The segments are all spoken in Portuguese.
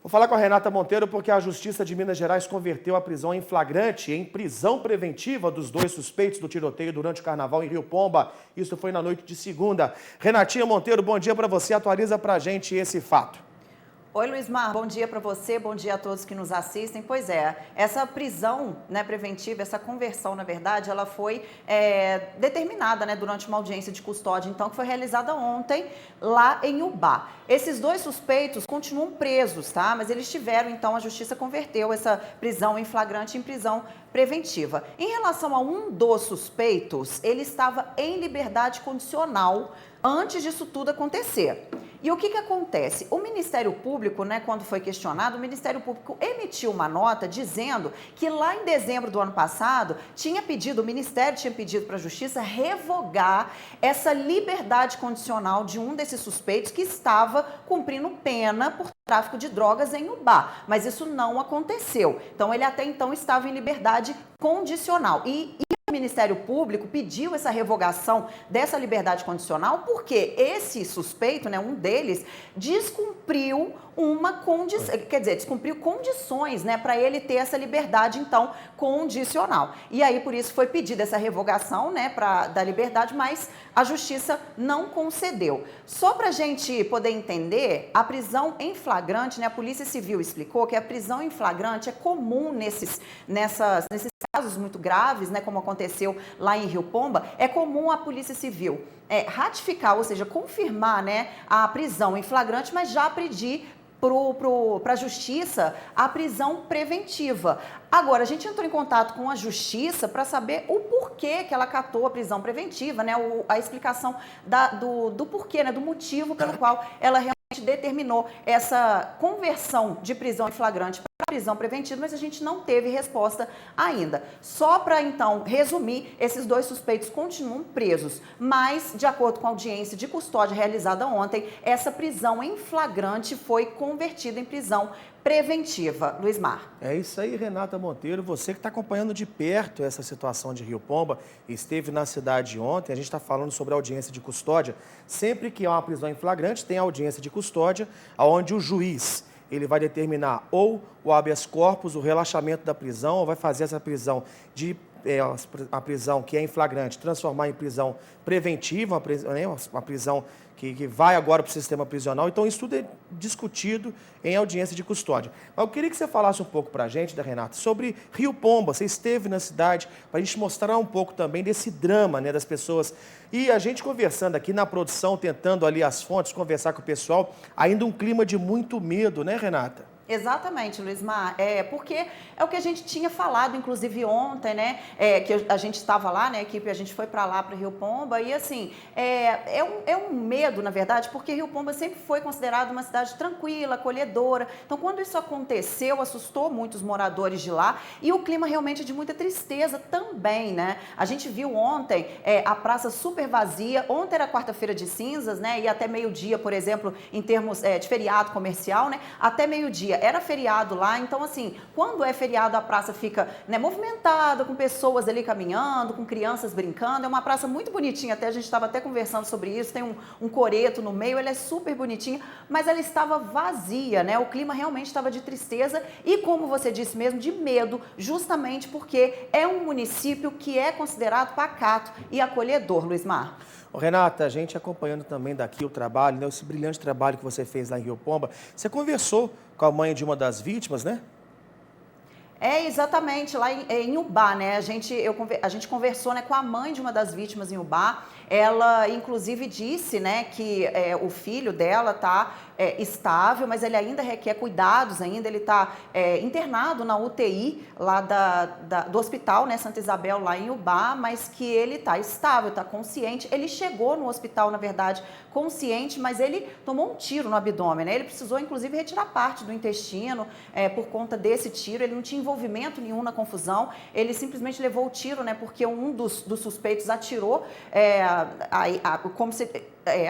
Vou falar com a Renata Monteiro porque a Justiça de Minas Gerais converteu a prisão em flagrante em prisão preventiva dos dois suspeitos do tiroteio durante o Carnaval em Rio Pomba. Isso foi na noite de segunda. Renatinha Monteiro, bom dia para você. Atualiza para a gente esse fato. Oi, Luizmar, bom dia para você, bom dia a todos que nos assistem. Pois é, essa prisão preventiva, essa conversão, na verdade, ela foi determinada durante uma audiência de custódia, então, que foi realizada ontem lá em Ubá. Esses dois suspeitos continuam presos, tá? Mas eles tiveram, então, a Justiça converteu essa prisão em flagrante em prisão preventiva. Em relação a um dos suspeitos, ele estava em liberdade condicional antes disso tudo acontecer. E o que acontece? O Ministério Público, quando foi questionado, o Ministério Público emitiu uma nota dizendo que lá em dezembro do ano passado, o Ministério tinha pedido para a Justiça revogar essa liberdade condicional de um desses suspeitos que estava cumprindo pena por tráfico de drogas em Ubá, mas isso não aconteceu. Então, ele até então estava em liberdade condicional. E o Ministério Público pediu essa revogação dessa liberdade condicional porque esse suspeito, um deles, descumpriu descumpriu condições, para ele ter essa liberdade, então, condicional. E aí, por isso, foi pedida essa revogação, da liberdade, mas a Justiça não concedeu. Só para a gente poder entender, a prisão em flagrante, a Polícia Civil explicou que a prisão em flagrante é comum nesses casos muito graves, como aconteceu lá em Rio Pomba, é comum a Polícia Civil ratificar, ou seja, confirmar a prisão em flagrante, mas já pedir para a Justiça a prisão preventiva. Agora, a gente entrou em contato com a Justiça para saber o porquê que ela acatou a prisão preventiva, a explicação do porquê, do motivo pelo qual ela realmente determinou essa conversão de prisão em flagrante para prisão preventiva, mas a gente não teve resposta ainda. Só para, então, resumir, esses dois suspeitos continuam presos, mas, de acordo com a audiência de custódia realizada ontem, essa prisão em flagrante foi convertida em prisão preventiva. Luizmar. É isso aí, Renata Monteiro. Você que está acompanhando de perto essa situação de Rio Pomba, esteve na cidade ontem, a gente está falando sobre a audiência de custódia. Sempre que há uma prisão em flagrante, tem a audiência de custódia, onde o juiz ele vai determinar ou o habeas corpus, o relaxamento da prisão, ou vai fazer essa prisão a prisão que é em flagrante, transformar em prisão preventiva, uma prisão que vai agora para o sistema prisional. Então, isso tudo é discutido em audiência de custódia. Mas eu queria que você falasse um pouco para a gente, Renata, sobre Rio Pomba. Você esteve na cidade, para a gente mostrar um pouco também desse drama das pessoas. E a gente conversando aqui na produção, tentando ali as fontes, conversar com o pessoal, ainda um clima de muito medo, né, Renata? Exatamente, Luizmar, porque é o que a gente tinha falado, inclusive ontem, que a gente estava lá, a equipe, a gente foi para lá, para Rio Pomba, e assim, é um medo, na verdade, porque Rio Pomba sempre foi considerada uma cidade tranquila, acolhedora, então quando isso aconteceu, assustou muitos moradores de lá, e o clima realmente é de muita tristeza também, A gente viu ontem a praça super vazia, ontem era quarta-feira de cinzas, e até meio-dia, por exemplo, em termos de feriado comercial, até meio-dia, era feriado lá, então assim, quando é feriado a praça fica movimentada, com pessoas ali caminhando, com crianças brincando, é uma praça muito bonitinha, até a gente estava até conversando sobre isso, tem um coreto no meio, ela é super bonitinha, mas ela estava vazia, o clima realmente estava de tristeza e, como você disse mesmo, de medo, justamente porque é um município que é considerado pacato e acolhedor, Luizmar. Renata, a gente acompanhando também daqui o trabalho, esse brilhante trabalho que você fez lá em Rio Pomba, você conversou com a mãe de uma das vítimas, né? Exatamente, lá em Ubá, A gente conversou com a mãe de uma das vítimas em Ubá. Ela, inclusive, disse que o filho dela está estável, mas ele ainda requer cuidados ainda. Ele está internado na UTI lá do hospital, Santa Isabel, lá em Ubá, mas que ele está estável, está consciente. Ele chegou no hospital, na verdade, consciente, mas ele tomou um tiro no abdômen, Ele precisou, inclusive, retirar parte do intestino por conta desse tiro. Ele não tinha envolvimento nenhum na confusão, ele simplesmente levou o tiro, porque um dos suspeitos atirou, como se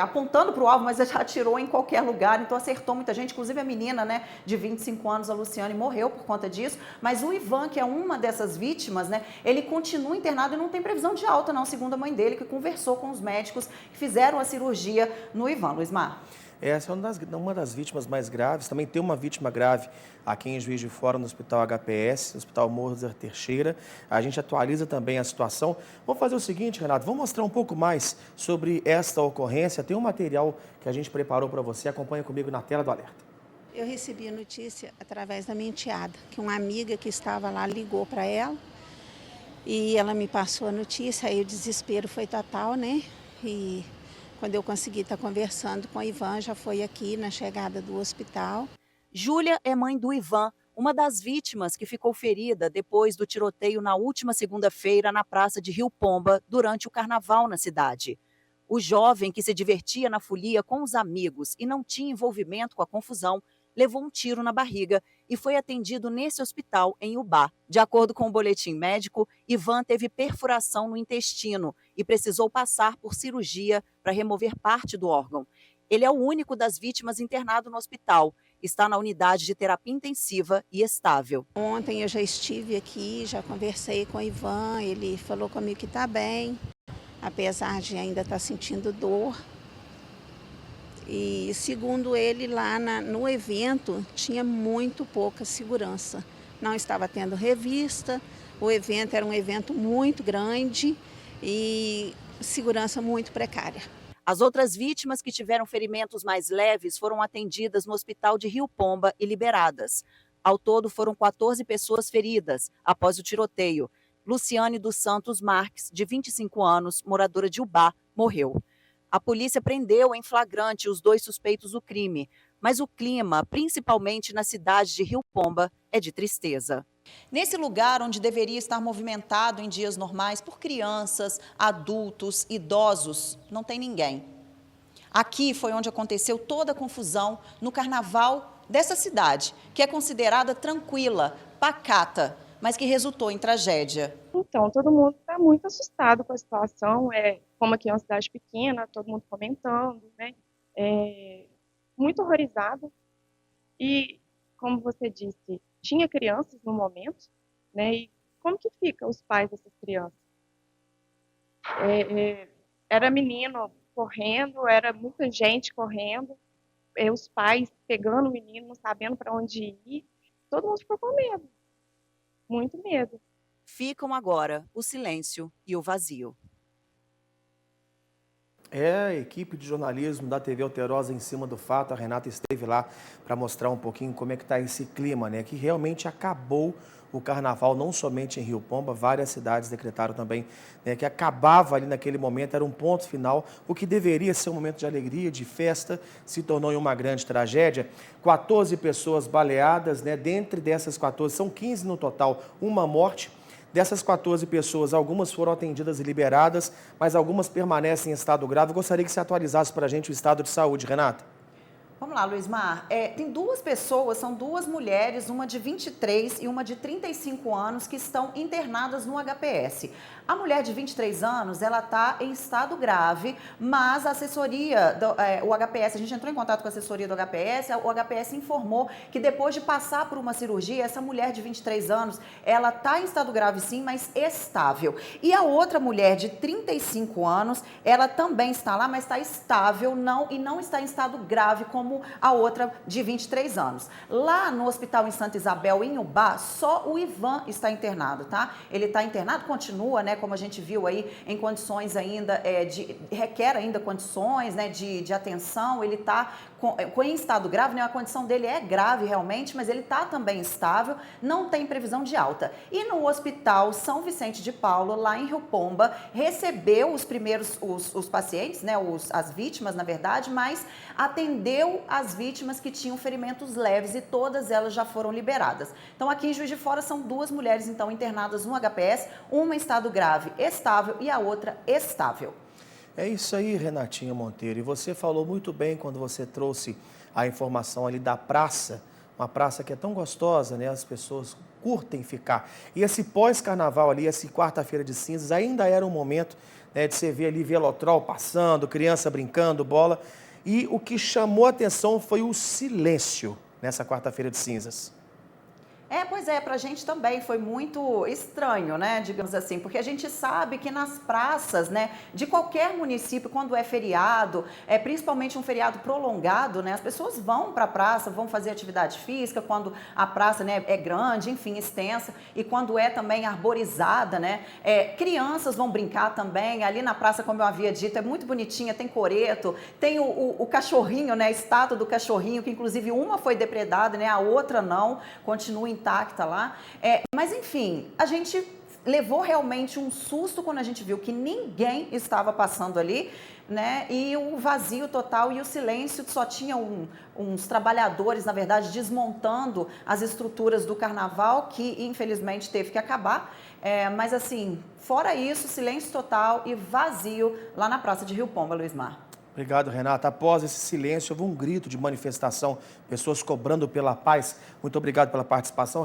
apontando para o alvo, mas já atirou em qualquer lugar, então acertou muita gente, inclusive a menina, de 25 anos, a Luciane, morreu por conta disso, mas o Ivan, que é uma dessas vítimas, ele continua internado e não tem previsão de alta, não, segundo a mãe dele, que conversou com os médicos que fizeram a cirurgia no Ivan, Luizmar. Essa é uma das vítimas mais graves. Também tem uma vítima grave aqui em Juiz de Fora, no Hospital HPS, Hospital Moser Teixeira. A gente atualiza também a situação. Vamos fazer o seguinte, Renato, vamos mostrar um pouco mais sobre esta ocorrência. Tem um material que a gente preparou para você. Acompanha comigo na tela do alerta. Eu recebi a notícia através da minha enteada, que uma amiga que estava lá ligou para ela e ela me passou a notícia, aí o desespero foi total, né? E quando eu consegui estar conversando com o Ivan, já foi aqui na chegada do hospital. Júlia é mãe do Ivan, uma das vítimas que ficou ferida depois do tiroteio na última segunda-feira na praça de Rio Pomba, durante o carnaval na cidade. O jovem, que se divertia na folia com os amigos e não tinha envolvimento com a confusão, levou um tiro na barriga e foi atendido nesse hospital em Ubá. De acordo com o boletim médico, Ivan teve perfuração no intestino e precisou passar por cirurgia para remover parte do órgão. Ele é o único das vítimas internado no hospital. Está na unidade de terapia intensiva e estável. Ontem eu já estive aqui, já conversei com o Ivan, ele falou comigo que está bem, apesar de ainda estar sentindo dor. E segundo ele, lá no evento tinha muito pouca segurança. Não estava tendo revista, o evento era um evento muito grande e segurança muito precária. As outras vítimas que tiveram ferimentos mais leves foram atendidas no hospital de Rio Pomba e liberadas. Ao todo, foram 14 pessoas feridas após o tiroteio. Luciane dos Santos Marques, de 25 anos, moradora de Ubá, morreu. A polícia prendeu em flagrante os 2 suspeitos do crime, mas o clima, principalmente na cidade de Rio Pomba, é de tristeza. Nesse lugar onde deveria estar movimentado em dias normais por crianças, adultos, idosos, não tem ninguém. Aqui foi onde aconteceu toda a confusão no carnaval dessa cidade, que é considerada tranquila, pacata, mas que resultou em tragédia. Então, todo mundo está muito assustado com a situação, como aqui é uma cidade pequena, todo mundo comentando, né? Muito horrorizado. E, como você disse, tinha crianças no momento, né? E como que fica os pais dessas crianças? Era menino correndo, era muita gente correndo, os pais pegando o menino, não sabendo para onde ir, todo mundo ficou com medo, muito medo. Ficam agora o silêncio e o vazio. A equipe de jornalismo da TV Alterosa em cima do fato. A Renata esteve lá para mostrar um pouquinho como é que está esse clima, né? Que realmente acabou o carnaval, não somente em Rio Pomba, várias cidades decretaram também, né, que acabava ali naquele momento, era um ponto final. O que deveria ser um momento de alegria, de festa, se tornou em uma grande tragédia. 14 pessoas baleadas, né? Dentre dessas 14, são 15 no total, uma morte. Dessas 14 pessoas, algumas foram atendidas e liberadas, mas algumas permanecem em estado grave. Eu gostaria que você atualizasse para a gente o estado de saúde, Renata. Vamos lá, Luizmar. Tem 2 pessoas, são 2 mulheres, uma de 23 e uma de 35 anos, que estão internadas no HPS. A mulher de 23 anos, ela está em estado grave, mas a assessoria, o HPS, a gente entrou em contato com a assessoria do HPS, o HPS informou que depois de passar por uma cirurgia, essa mulher de 23 anos, ela está em estado grave sim, mas estável. E a outra mulher de 35 anos, ela também está lá, mas está estável e não está em estado grave como a outra de 23 anos. Lá no Hospital em Santa Isabel, em Ubá, só o Ivan está internado, tá? Ele está internado, continua, né, como a gente viu aí, em condições ainda, requer ainda condições, né, de atenção. Ele está em estado grave, né, a condição dele é grave realmente, mas ele está também estável, não tem previsão de alta. E no Hospital São Vicente de Paulo, lá em Rio Pomba, recebeu os primeiros, os pacientes, né, as vítimas, na verdade, mas atendeu as vítimas que tinham ferimentos leves e todas elas já foram liberadas. Então, aqui em Juiz de Fora são 2 mulheres, então, internadas no HPS, uma em estado grave estável e a outra estável. É isso aí, Renatinha Monteiro. E você falou muito bem quando você trouxe a informação ali da praça, uma praça que é tão gostosa, né? As pessoas curtem ficar. E esse pós-carnaval ali, essa quarta-feira de cinzas, ainda era um momento, né, de você ver ali velotrol passando, criança brincando, bola. E o que chamou a atenção foi o silêncio nessa quarta-feira de cinzas. Pois é, pra gente também foi muito estranho, né, digamos assim, porque a gente sabe que nas praças, né, de qualquer município, quando é feriado, principalmente um feriado prolongado, né, as pessoas vão para a praça, vão fazer atividade física, quando a praça, né, é grande, enfim, extensa, e quando é também arborizada, né, crianças vão brincar também, ali na praça, como eu havia dito, é muito bonitinha, tem coreto, tem o cachorrinho, né, a estátua do cachorrinho, que inclusive uma foi depredada, né, a outra não, continua intacta lá. Mas, enfim, a gente levou realmente um susto quando a gente viu que ninguém estava passando ali, né? E o vazio total e o silêncio, só tinha uns trabalhadores, na verdade, desmontando as estruturas do carnaval, que infelizmente teve que acabar. Mas, assim, fora isso, silêncio total e vazio lá na Praça de Rio Pomba, Luiz Mar. Obrigado, Renata. Após esse silêncio, houve um grito de manifestação, pessoas cobrando pela paz. Muito obrigado pela participação.